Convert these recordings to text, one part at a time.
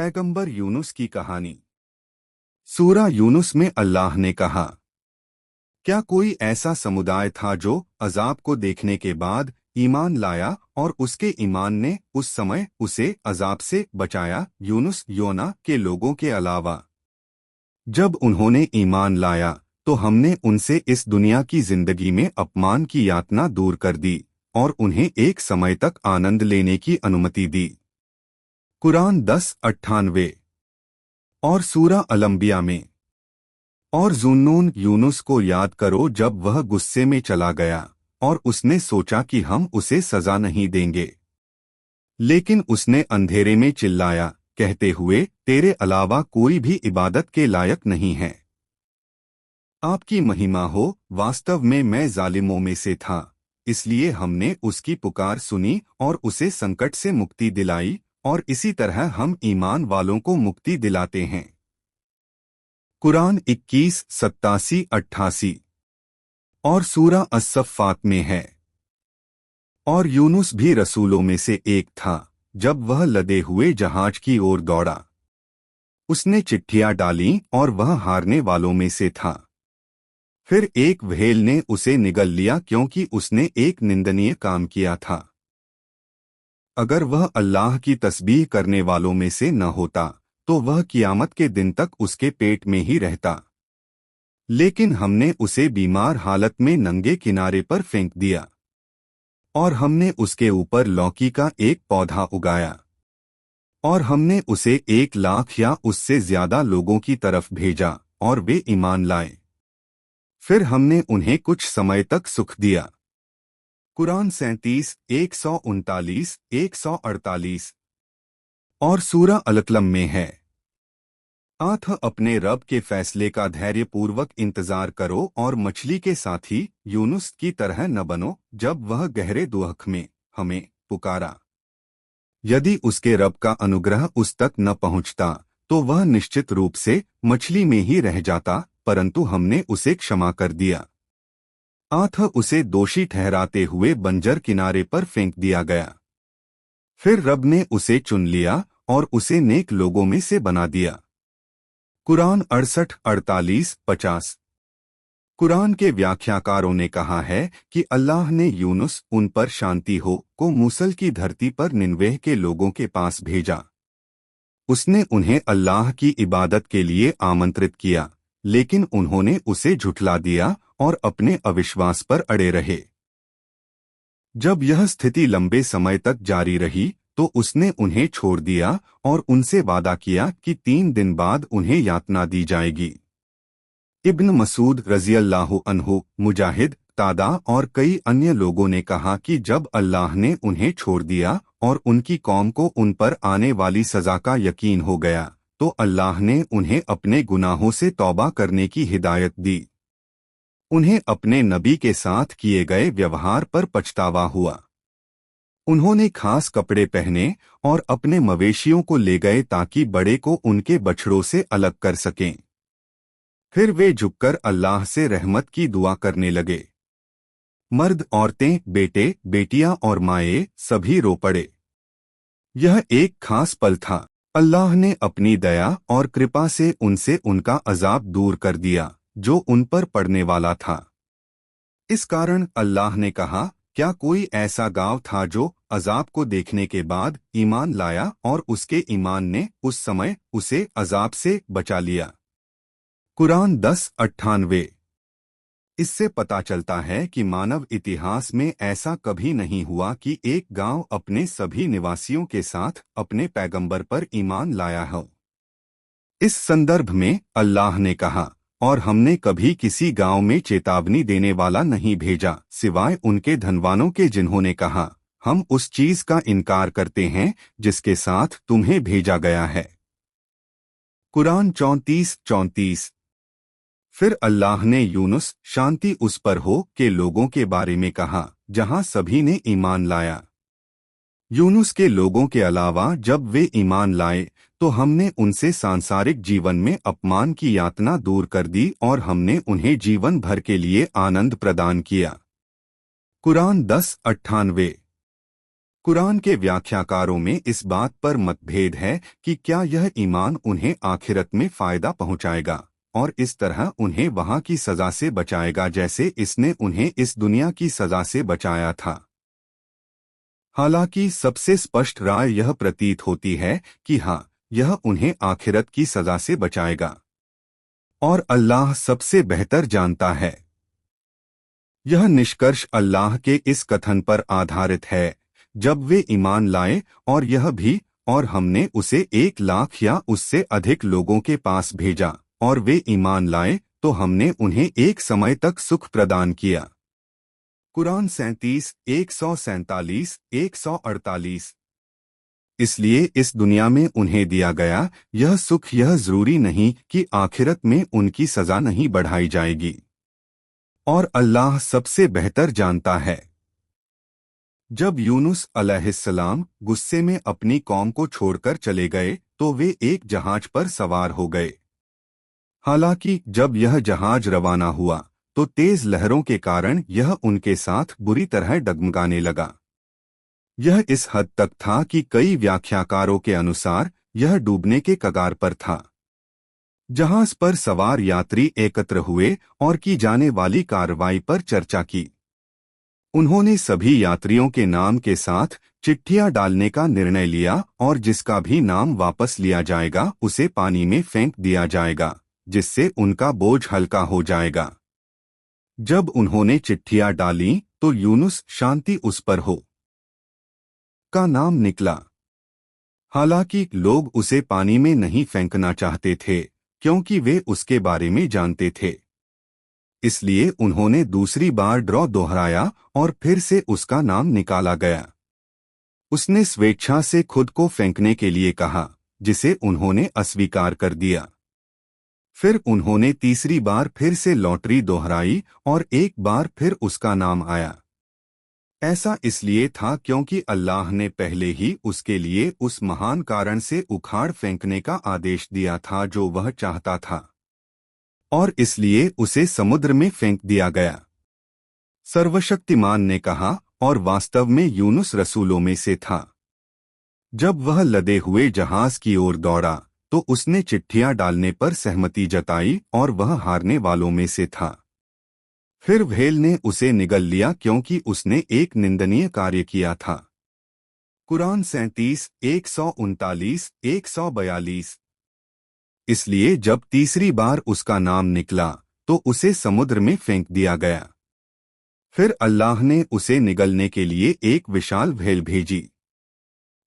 पैगंबर यूनुस की कहानी। सूरा यूनुस में अल्लाह ने कहा, क्या कोई ऐसा समुदाय था जो अजाब को देखने के बाद ईमान लाया और उसके ईमान ने उस समय उसे अजाब से बचाया, यूनुस योना के लोगों के अलावा। जब उन्होंने ईमान लाया तो हमने उनसे इस दुनिया की जिंदगी में अपमान की यातना दूर कर दी और उन्हें एक समय तक आनंद लेने की अनुमति दी। कुरान 10:98 और सूरा अल-अंबिया में। और जुन्नून यूनुस को याद करो जब वह गुस्से में चला गया और उसने सोचा कि हम उसे सजा नहीं देंगे, लेकिन उसने अंधेरे में चिल्लाया कहते हुए, तेरे अलावा कोई भी इबादत के लायक नहीं है। आपकी महिमा हो, वास्तव में मैं जालिमों में से था, इसलिए हमने उसकी पुकार सुनी और उसे संकट से मुक्ति दिलाई, और इसी तरह हम ईमान वालों को मुक्ति दिलाते हैं। कुरान 21:87-88 और सूरा अस-सफ़्फ़ात में है। और यूनुस भी रसूलों में से एक था, जब वह लदे हुए जहाज की ओर दौड़ा। उसने चिट्ठियां डालीं और वह हारने वालों में से था। फिर एक व्हेल ने उसे निगल लिया क्योंकि उसने एक निंदनीय काम किया था। अगर वह अल्लाह की तस्बीह करने वालों में से न होता तो वह कियामत के दिन तक उसके पेट में ही रहता, लेकिन हमने उसे बीमार हालत में नंगे किनारे पर फेंक दिया और हमने उसके ऊपर लौकी का एक पौधा उगाया और हमने उसे 1,00,000 या उससे ज्यादा लोगों की तरफ भेजा और वे ईमान लाए। फिर हमने उन्हें कुछ समय तक सुख दिया। कुरान 37:139-148 और सूरा अल-क़लम में है। आठ अपने रब के फैसले का धैर्यपूर्वक इंतजार करो और मछली के साथी यूनुस की तरह न बनो, जब वह गहरे दुख में हमें पुकारा। यदि उसके रब का अनुग्रह उस तक न पहुंचता तो वह निश्चित रूप से मछली में ही रह जाता, परंतु हमने उसे क्षमा कर दिया। आठ उसे दोषी ठहराते हुए बंजर किनारे पर फेंक दिया गया। फिर रब ने उसे चुन लिया और उसे नेक लोगों में से बना दिया। कुरान 68:48-50। कुरान के व्याख्याकारों ने कहा है कि अल्लाह ने यूनुस उन पर शांति हो को मूसल की धरती पर निनवेह के लोगों के पास भेजा। उसने उन्हें अल्लाह की इबादत के लिए आमंत्रित किया, लेकिन उन्होंने उसे झुठला दिया और अपने अविश्वास पर अड़े रहे। जब यह स्थिति लंबे समय तक जारी रही तो उसने उन्हें छोड़ दिया और उनसे वादा किया कि 3 दिन बाद उन्हें यातना दी जाएगी। इब्न मसूद रज़ियल्लाहु अन्हु, मुजाहिद, तादा और कई अन्य लोगों ने कहा कि जब अल्लाह ने उन्हें छोड़ दिया और उनकी कौम को उन पर आने वाली सजा का यकीन हो गया तो अल्लाह ने उन्हें अपने गुनाहों से तौबा करने की हिदायत दी। उन्हें अपने नबी के साथ किए गए व्यवहार पर पछतावा हुआ। उन्होंने खास कपड़े पहने और अपने मवेशियों को ले गए ताकि बड़े को उनके बछड़ों से अलग कर सकें। फिर वे झुककर अल्लाह से रहमत की दुआ करने लगे। मर्द, औरतें, बेटे, बेटियां और माए सभी रो पड़े। यह एक खास पल था। अल्लाह ने अपनी दया और कृपा से उनसे उनका अजाब दूर कर दिया जो उन पर पड़ने वाला था। इस कारण अल्लाह ने कहा, क्या कोई ऐसा गांव था जो अजाब को देखने के बाद ईमान लाया और उसके ईमान ने उस समय उसे अजाब से बचा लिया। कुरान 10:98। इससे पता चलता है कि मानव इतिहास में ऐसा कभी नहीं हुआ कि एक गांव अपने सभी निवासियों के साथ अपने पैगंबर पर ईमान लाया हो। इस संदर्भ में अल्लाह ने कहा, और हमने कभी किसी गांव में चेतावनी देने वाला नहीं भेजा सिवाय उनके धनवानों के जिन्होंने कहा, हम उस चीज का इनकार करते हैं जिसके साथ तुम्हें भेजा गया है। कुरान 34:34। फिर अल्लाह ने यूनुस शांति उस पर हो के लोगों के बारे में कहा जहां सभी ने ईमान लाया। यूनुस के लोगों के अलावा जब वे ईमान लाए तो हमने उनसे सांसारिक जीवन में अपमान की यातना दूर कर दी और हमने उन्हें जीवन भर के लिए आनंद प्रदान किया। कुरान 10:98। कुरान के व्याख्याकारों में इस बात पर मतभेद है कि क्या यह ईमान उन्हें आखिरत में फायदा पहुंचाएगा और इस तरह उन्हें वहां की सजा से बचाएगा जैसे इसने उन्हें इस दुनिया की सजा से बचाया था। हालांकि सबसे स्पष्ट राय यह प्रतीत होती है कि हाँ, यह उन्हें आखिरत की सजा से बचाएगा और अल्लाह सबसे बेहतर जानता है। यह निष्कर्ष अल्लाह के इस कथन पर आधारित है, जब वे ईमान लाए और यह भी, और हमने उसे 1 लाख या उससे अधिक लोगों के पास भेजा और वे ईमान लाए तो हमने उन्हें एक समय तक सुख प्रदान किया। कुरान 37, 147, 148। इसलिए इस दुनिया में उन्हें दिया गया यह सुख यह जरूरी नहीं कि आखिरत में उनकी सजा नहीं बढ़ाई जाएगी और अल्लाह सबसे बेहतर जानता है। जब यूनुस अलैहिस्सलाम गुस्से में अपनी कौम को छोड़कर चले गए तो वे एक जहाज पर सवार हो गए। हालांकि जब यह जहाज रवाना हुआ तो तेज लहरों के कारण यह उनके साथ बुरी तरह डगमगाने लगा। यह इस हद तक था कि कई व्याख्याकारों के अनुसार यह डूबने के कगार पर था। जहाज पर सवार यात्री एकत्र हुए और की जाने वाली कार्रवाई पर चर्चा की। उन्होंने सभी यात्रियों के नाम के साथ चिट्ठियां डालने का निर्णय लिया और जिसका भी नाम वापस लिया जाएगा उसे पानी में फेंक दिया जाएगा, जिससे उनका बोझ हल्का हो जाएगा। जब उन्होंने चिट्ठियां डाली तो यूनुस शांति उस पर हो का नाम निकला। हालांकि लोग उसे पानी में नहीं फेंकना चाहते थे क्योंकि वे उसके बारे में जानते थे। इसलिए उन्होंने दूसरी बार ड्रॉ दोहराया और फिर से उसका नाम निकाला गया। उसने स्वेच्छा से खुद को फेंकने के लिए कहा, जिसे उन्होंने अस्वीकार कर दिया। फिर उन्होंने तीसरी बार फिर से लॉटरी दोहराई और एक बार फिर उसका नाम आया। ऐसा इसलिए था क्योंकि अल्लाह ने पहले ही उसके लिए उस महान कारण से उखाड़ फेंकने का आदेश दिया था जो वह चाहता था, और इसलिए उसे समुद्र में फेंक दिया गया। सर्वशक्तिमान ने कहा, और वास्तव में यूनुस रसूलों में से था। जब वह लदे हुए जहाज की ओर दौड़ा तो उसने चिट्ठियां डालने पर सहमति जताई और वह हारने वालों में से था। फिर व्हेल ने उसे निगल लिया क्योंकि उसने एक निंदनीय कार्य किया था। कुरान 37, 139, 142। इसलिए जब तीसरी बार उसका नाम निकला तो उसे समुद्र में फेंक दिया गया। फिर अल्लाह ने उसे निगलने के लिए एक विशाल व्हेल भेजी।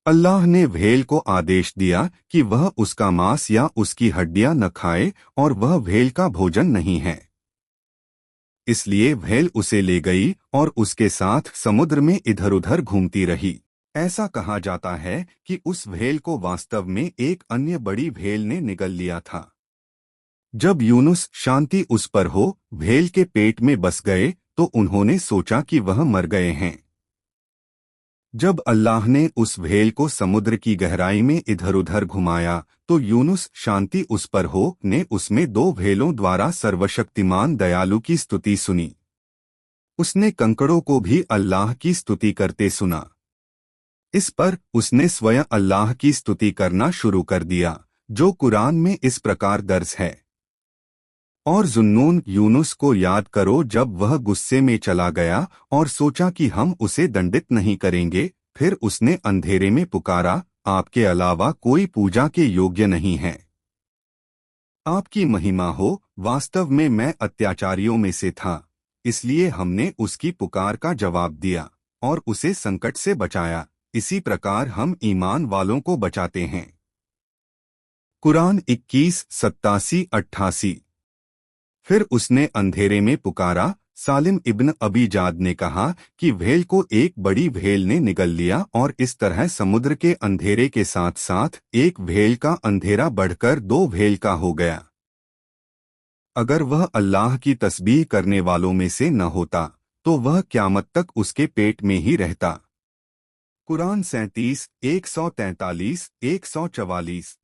अल्लाह ने व्हेल को आदेश दिया कि वह उसका मांस या उसकी हड्डियां न खाए और वह व्हेल का भोजन नहीं है। इसलिए व्हेल उसे ले गई और उसके साथ समुद्र में इधर-उधर घूमती रही। ऐसा कहा जाता है कि उस व्हेल को वास्तव में एक अन्य बड़ी व्हेल ने निगल लिया था। जब यूनुस शांति उस पर हो व्हेल के पेट में बस गए तो उन्होंने सोचा कि वह मर गए हैं। जब अल्लाह ने उस व्हेल को समुद्र की गहराई में इधर-उधर घुमाया तो यूनुस शांति उस पर हो ने उसमें 2 व्हेलों द्वारा सर्वशक्तिमान दयालु की स्तुति सुनी। उसने कंकड़ों को भी अल्लाह की स्तुति करते सुना। इस पर उसने स्वयं अल्लाह की स्तुति करना शुरू कर दिया, जो कुरान में इस प्रकार दर्ज है। और जुन्नून यूनुस को याद करो जब वह गुस्से में चला गया और सोचा कि हम उसे दंडित नहीं करेंगे, फिर उसने अंधेरे में पुकारा, आपके अलावा कोई पूजा के योग्य नहीं है। आपकी महिमा हो, वास्तव में मैं अत्याचारियों में से था, इसलिए हमने उसकी पुकार का जवाब दिया और उसे संकट से बचाया। इसी प्रकार हम ईमान वालों को बचाते हैं। कुरान 21, 87, 88। फिर उसने अंधेरे में पुकारा। सालिम इब्न अबी जाद ने कहा कि व्हेल को एक बड़ी व्हेल ने निगल लिया और इस तरह समुद्र के अंधेरे के साथ साथ एक व्हेल का अंधेरा बढ़कर 2 व्हेल का हो गया। अगर वह अल्लाह की तस्बीह करने वालों में से न होता तो वह क़यामत तक उसके पेट में ही रहता। कुरान 37, 143, 144।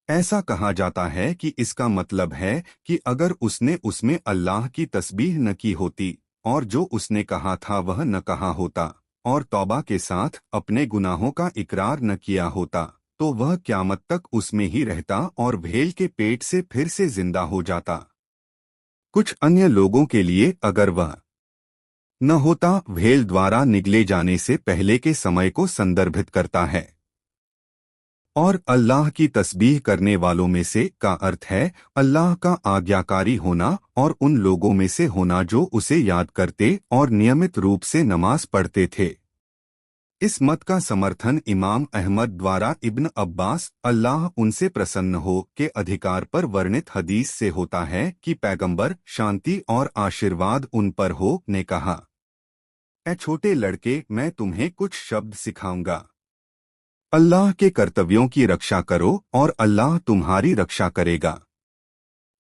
ऐसा कहा जाता है कि इसका मतलब है कि अगर उसने उसमें अल्लाह की तस्बीह न की होती और जो उसने कहा था वह न कहा होता और तौबा के साथ अपने गुनाहों का इकरार न किया होता तो वह क़यामत तक उसमें ही रहता और भेल के पेट से फिर से जिंदा हो जाता। कुछ अन्य लोगों के लिए अगर वह न होता भेल द्वारा निगले जाने से पहले के समय को संदर्भित करता है और अल्लाह की तस्बीह करने वालों में से का अर्थ है अल्लाह का आज्ञाकारी होना और उन लोगों में से होना जो उसे याद करते और नियमित रूप से नमाज पढ़ते थे। इस मत का समर्थन इमाम अहमद द्वारा इब्न अब्बास अल्लाह उनसे प्रसन्न हो के अधिकार पर वर्णित हदीस से होता है कि पैगंबर शांति और आशीर्वाद उन पर हो ने कहा, ए छोटे लड़के, मैं तुम्हें कुछ शब्द सिखाऊंगा। अल्लाह के कर्तव्यों की रक्षा करो और अल्लाह तुम्हारी रक्षा करेगा।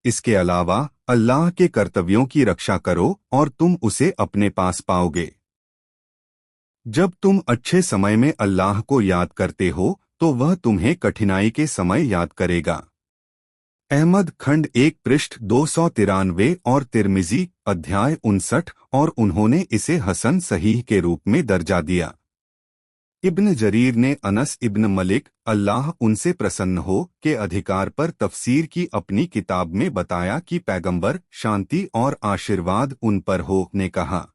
इसके अलावा अल्लाह के कर्तव्यों की रक्षा करो और तुम उसे अपने पास पाओगे। जब तुम अच्छे समय में अल्लाह को याद करते हो तो वह तुम्हें कठिनाई के समय याद करेगा। अहमद खंड 1 पृष्ठ 293 और तिर्मिजी अध्याय 59 और उन्होंने इसे हसन सहीह के रूप में दर्जा दिया। इब्न जरीर ने अनस इब्न मलिक अल्लाह उनसे प्रसन्न हो के अधिकार पर तफसीर की अपनी किताब में बताया कि पैगंबर शांति और आशीर्वाद उन पर हो ने कहा,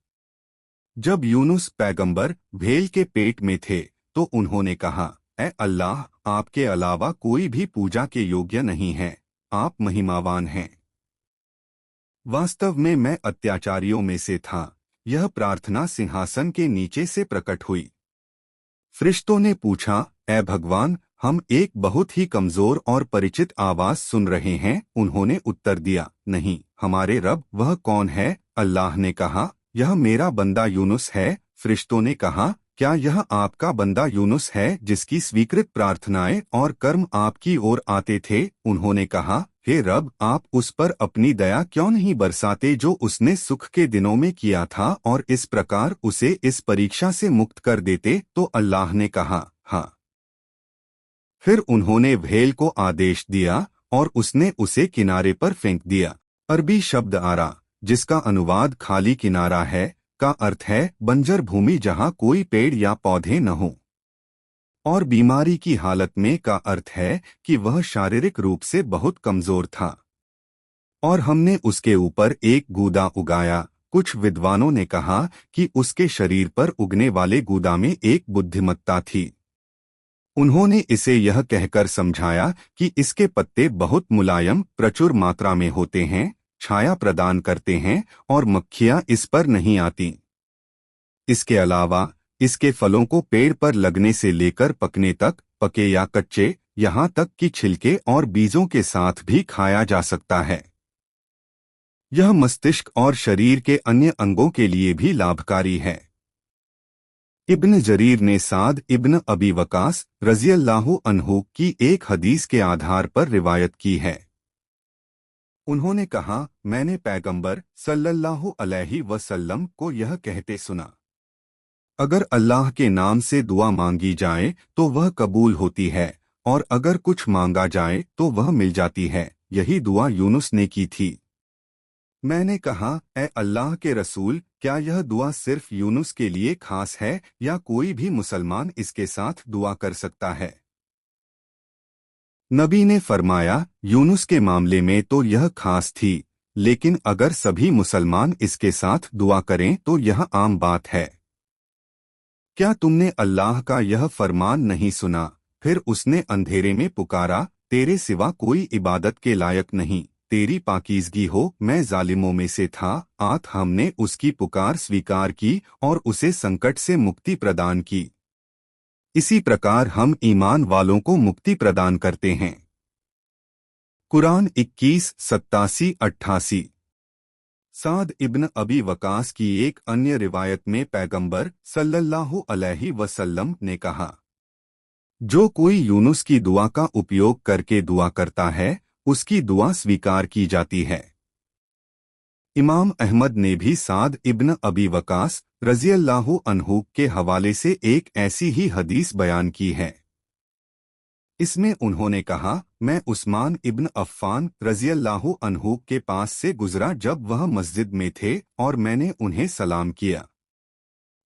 जब यूनुस पैगंबर भेल के पेट में थे तो उन्होंने कहा, ए अल्लाह, आपके अलावा कोई भी पूजा के योग्य नहीं है, आप महिमावान हैं। वास्तव में मैं अत्याचारियों में से था। यह प्रार्थना सिंहासन के नीचे से प्रकट हुई। फरिश्तों ने पूछा, ए भगवान, हम एक बहुत ही कमजोर और परिचित आवाज सुन रहे हैं। उन्होंने उत्तर दिया, नहीं, हमारे रब। वह कौन है? अल्लाह ने कहा, यह मेरा बंदा यूनुस है। फरिश्तों ने कहा, क्या यह आपका बंदा यूनुस है जिसकी स्वीकृत प्रार्थनाएं और कर्म आपकी ओर आते थे? उन्होंने कहा, हे रब, आप उस पर अपनी दया क्यों नहीं बरसाते जो उसने सुख के दिनों में किया था और इस प्रकार उसे इस परीक्षा से मुक्त कर देते? तो अल्लाह ने कहा, हाँ। फिर उन्होंने भेल को आदेश दिया और उसने उसे किनारे पर फेंक दिया। अरबी शब्द आरा, जिसका अनुवाद खाली किनारा है, का अर्थ है बंजर भूमि जहाँ कोई पेड़ या पौधे न हो, और बीमारी की हालत में का अर्थ है कि वह शारीरिक रूप से बहुत कमजोर था। और हमने उसके ऊपर एक गूदा उगाया। कुछ विद्वानों ने कहा कि उसके शरीर पर उगने वाले गूदा में एक बुद्धिमत्ता थी। उन्होंने इसे यह कहकर समझाया कि इसके पत्ते बहुत मुलायम प्रचुर मात्रा में होते हैं, छाया प्रदान करते हैं और मक्खियां इस पर नहीं आती। इसके अलावा इसके फलों को पेड़ पर लगने से लेकर पकने तक, पके या कच्चे, यहाँ तक कि छिलके और बीजों के साथ भी खाया जा सकता है। यह मस्तिष्क और शरीर के अन्य अंगों के लिए भी लाभकारी है। इब्न जरीर ने साद इब्न अबी वकास रज़ियल्लाहु अन्हु की एक हदीस के आधार पर रिवायत की है। उन्होंने कहा, मैंने पैगंबर सल्लल्लाहु अलैहि वसल्लम को यह कहते सुना, अगर अल्लाह के नाम से दुआ मांगी जाए तो वह कबूल होती है और अगर कुछ मांगा जाए तो वह मिल जाती है। यही दुआ यूनुस ने की थी। मैंने कहा, ए अल्लाह के रसूल, क्या यह दुआ सिर्फ यूनुस के लिए खास है या कोई भी मुसलमान इसके साथ दुआ कर सकता है? नबी ने फरमाया, यूनुस के मामले में तो यह खास थी, लेकिन अगर सभी मुसलमान इसके साथ दुआ करें तो यह आम बात है। क्या तुमने अल्लाह का यह फरमान नहीं सुना? फिर उसने अंधेरे में पुकारा, तेरे सिवा कोई इबादत के लायक नहीं, तेरी पाकीज़गी हो, मैं जालिमों में से था। हमने उसकी पुकार स्वीकार की और उसे संकट से मुक्ति प्रदान की। इसी प्रकार हम ईमान वालों को मुक्ति प्रदान करते हैं। कुरान 21:87-88। साद इब्न अबी वकास की एक अन्य रिवायत में पैगंबर सल्लल्लाहु अलैहि वसल्लम ने कहा, जो कोई यूनुस की दुआ का उपयोग करके दुआ करता है, उसकी दुआ स्वीकार की जाती है। इमाम अहमद ने भी साद इब्न अबी वकास रज़ियल्लाहु अन्हु के हवाले से एक ऐसी ही हदीस बयान की है। इसमें उन्होंने कहा, मैं उस्मान इब्न अफ़्फ़ान रज़ियल्लाहु अन्हु के पास से गुजरा जब वह मस्जिद में थे और मैंने उन्हें सलाम किया।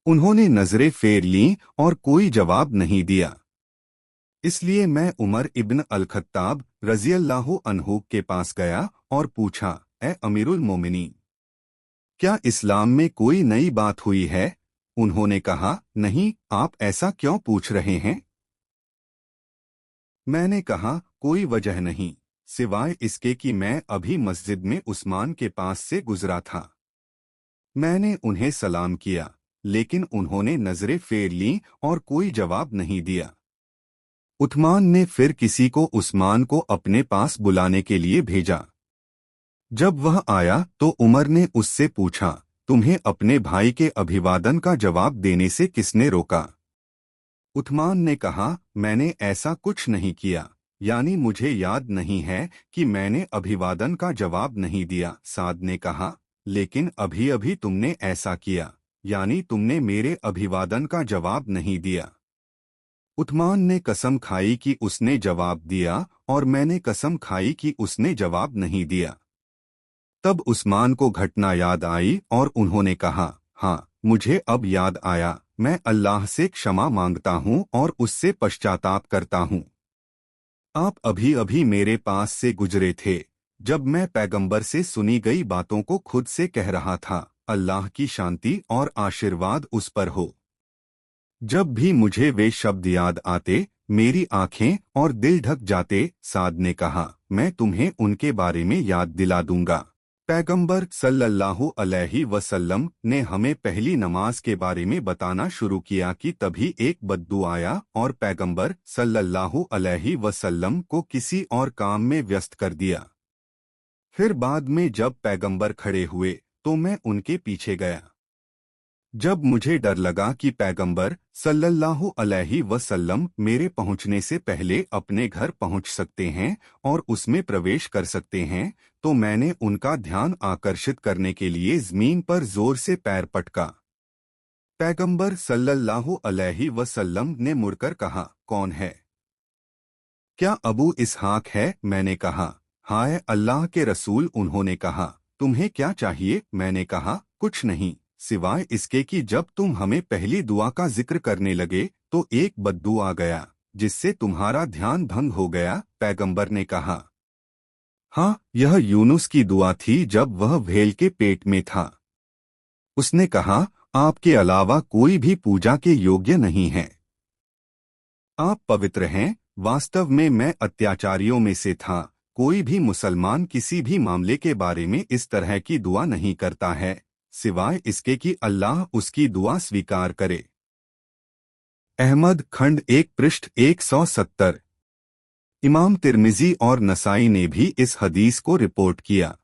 उन्होंने नजरें फेर लीं और कोई जवाब नहीं दिया। इसलिए मैं उमर इब्न अल-खत्ताब रज़ियल्लाहु अन्हु के पास गया और पूछा, ए अमीरुल मोमिनीन, क्या इस्लाम में कोई नई बात हुई है? उन्होंने कहा, नहीं, आप ऐसा क्यों पूछ रहे हैं? मैंने कहा, कोई वजह नहीं, सिवाय इसके कि मैं अभी मस्जिद में उस्मान के पास से गुजरा था। मैंने उन्हें सलाम किया, लेकिन उन्होंने नजरें फेर लीं और कोई जवाब नहीं दिया। उस्मान ने फिर किसी को उस्मान को अपने पास बुलाने के लिए भेजा। जब वह आया तो उमर ने उससे पूछा, तुम्हें अपने भाई के अभिवादन का जवाब देने से किसने रोका? उस्मान ने कहा, मैंने ऐसा कुछ नहीं किया, यानी मुझे याद नहीं है कि मैंने अभिवादन का जवाब नहीं दिया। साद ने कहा, लेकिन अभी अभी तुमने ऐसा किया, यानी तुमने मेरे अभिवादन का जवाब नहीं दिया। उस्मान ने कसम खाई कि उसने जवाब दिया और मैंने कसम खाई कि उसने जवाब नहीं दिया। तब उस्मान को घटना याद आई और उन्होंने कहा, हाँ, मुझे अब याद आया, मैं अल्लाह से क्षमा मांगता हूँ और उससे पश्चाताप करता हूँ। आप अभी अभी मेरे पास से गुजरे थे, जब मैं पैगंबर से सुनी गई बातों को खुद से कह रहा था, अल्लाह की शांति और आशीर्वाद उस पर हो। जब भी मुझे वे शब्द याद आते, मेरी आंखें और दिल ढक जाते। साद ने कहा, मैं तुम्हें उनके बारे में याद दिला दूंगा। पैगंबर सल्लल्लाहु अलैहि वसल्लम ने हमें पहली नमाज के बारे में बताना शुरू किया कि तभी एक बद्दू आया और पैगंबर सल्लल्लाहु अलैहि वसल्लम को किसी और काम में व्यस्त कर दिया। फिर बाद में जब पैगंबर खड़े हुए तो मैं उनके पीछे गया। जब मुझे डर लगा कि पैगंबर सल्लल्लाहु अलैहि वसल्लम मेरे पहुंचने से पहले अपने घर पहुंच सकते हैं और उसमें प्रवेश कर सकते हैं, तो मैंने उनका ध्यान आकर्षित करने के लिए ज़मीन पर जोर से पैर पटका। पैगंबर सल्लल्लाहु अलैहि वसल्लम ने मुड़कर कहा, कौन है? क्या अबू इसहाक है? मैंने कहा, हाय अल्लाह के रसूल। उन्होंने कहा, तुम्हें क्या चाहिए? मैंने कहा, कुछ नहीं, सिवाय इसके कि जब तुम हमें पहली दुआ का जिक्र करने लगे तो एक बद्दू आ गया जिससे तुम्हारा ध्यान भंग हो गया। पैगंबर ने कहा, हाँ, यह यूनुस की दुआ थी जब वह व्हेल के पेट में था। उसने कहा, आपके अलावा कोई भी पूजा के योग्य नहीं है। आप पवित्र हैं। वास्तव में मैं अत्याचारियों में से था। कोई भी मुसलमान किसी भी मामले के बारे में इस तरह की दुआ नहीं करता है, सिवाय इसके कि अल्लाह उसकी दुआ स्वीकार करे। अहमद खंड 1 पृष्ठ 170। इमाम तिर्मिजी और नसाई ने भी इस हदीस को रिपोर्ट किया।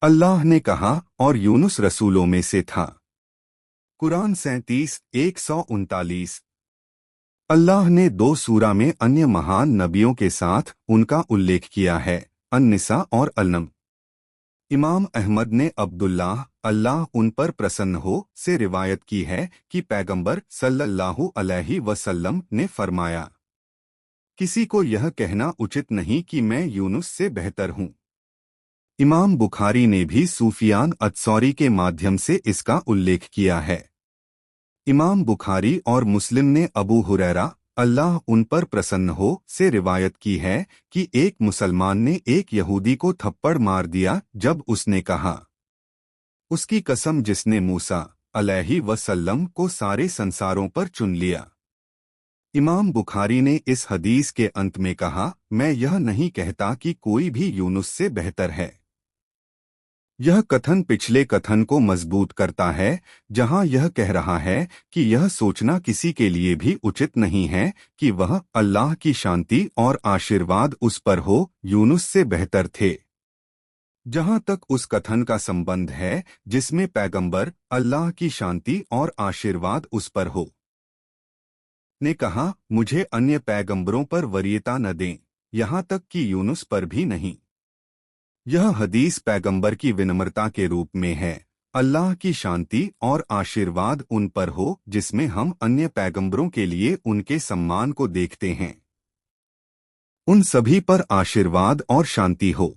अल्लाह ने कहा, और यूनुस रसूलों में से था। कुरान 37:139। अल्लाह ने 2 सूरा में अन्य महान नबियों के साथ उनका उल्लेख किया है, अन-निसा और अल-नम। इमाम अहमद ने अब्दुल्लाह, अल्लाह उन पर प्रसन्न हो, से रिवायत की है कि पैगंबर सल्लल्लाहु अलैहि वसल्लम ने फरमाया, किसी को यह कहना उचित नहीं कि मैं यूनुस से बेहतर हूँ। इमाम बुखारी ने भी सूफियान अत्सौरी के माध्यम से इसका उल्लेख किया है। इमाम बुखारी और मुस्लिम ने अबू हुरैरा, अल्लाह उन पर प्रसन्न हो, से रिवायत की है कि एक मुसलमान ने एक यहूदी को थप्पड़ मार दिया जब उसने कहा, उसकी कसम जिसने मूसा अलैहि वसल्लम को सारे संसारों पर चुन लिया। इमाम बुखारी ने इस हदीस के अंत में कहा, मैं यह नहीं कहता कि कोई भी यूनुस से बेहतर है। यह कथन पिछले कथन को मजबूत करता है, जहां यह कह रहा है कि यह सोचना किसी के लिए भी उचित नहीं है कि वह अल्लाह की शांति और आशीर्वाद उस पर हो, यूनुस से बेहतर थे। जहां तक उस कथन का संबंध है जिसमें पैगंबर अल्लाह की शांति और आशीर्वाद उस पर हो ने कहा, मुझे अन्य पैगंबरों पर वरीयता न दें, यहां तक कि यूनुस पर भी नहीं। यह हदीस पैगंबर की विनम्रता के रूप में है, अल्लाह की शांति और आशीर्वाद उन पर हो जिसमें हम अन्य पैगंबरों के लिए उनके सम्मान को देखते हैं। उन सभी पर आशीर्वाद और शांति हो।